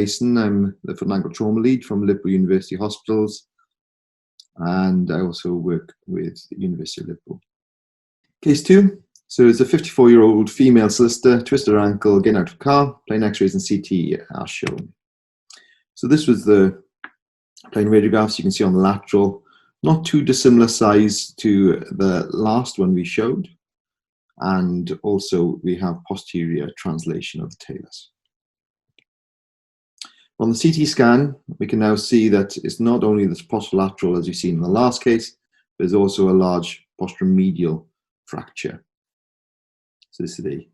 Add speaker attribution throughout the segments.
Speaker 1: Mason. I'm the foot and ankle trauma lead from Liverpool University Hospitals, and I also work with the University of Liverpool. Case 2. So it's a 54-year-old female solicitor, twisted her ankle, getting out of a car, plain x-rays and CT are shown. So this was the plain radiographs you can see on the lateral, not too dissimilar size to the last one we showed. And also we have posterior translation of the talus. On the CT scan, we can now see that it's not only this posterolateral as you've seen in the last case, but there's also a large posteromedial fracture. So this is a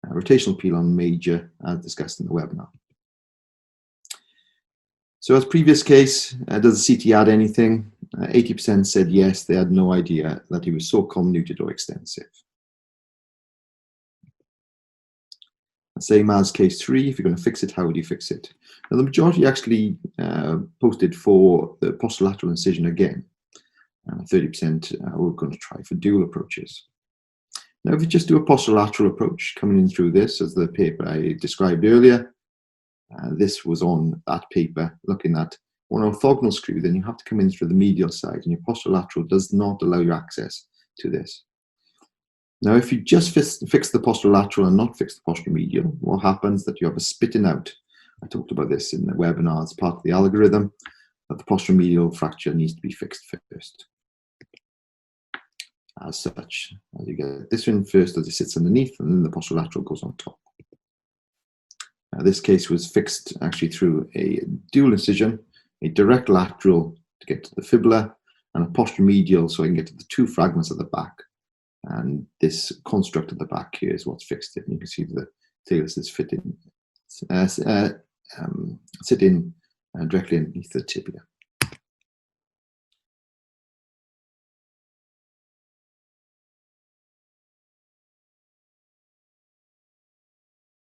Speaker 1: rotational pilon major as discussed in the webinar. So as previous case, does the CT add anything? 80% said yes, they had no idea that he was so convoluted or extensive. Same as case 3, if you're going to fix it, how would you fix it? Now the majority actually posted for the posterolateral incision again. 30% we're going to try for dual approaches. Now if you just do a posterolateral approach, coming in through this as the paper I described earlier, this was on that paper looking at one orthogonal screw, then you have to come in through the medial side, and your posterolateral does not allow you access to this. Now, if you just fix the posterolateral and not fix the posteromedial, what happens that you have a spitting out. I talked about this in the webinar as part of the algorithm, that the posteromedial fracture needs to be fixed first. As such, as you get this one first as it sits underneath, and then the posterolateral goes on top. Now, this case was fixed actually through a dual incision, a direct lateral to get to the fibula, and a posteromedial so I can get to the two fragments at the back. And this construct at the back here is what's fixed it. And you can see the talus is sitting directly underneath the tibia.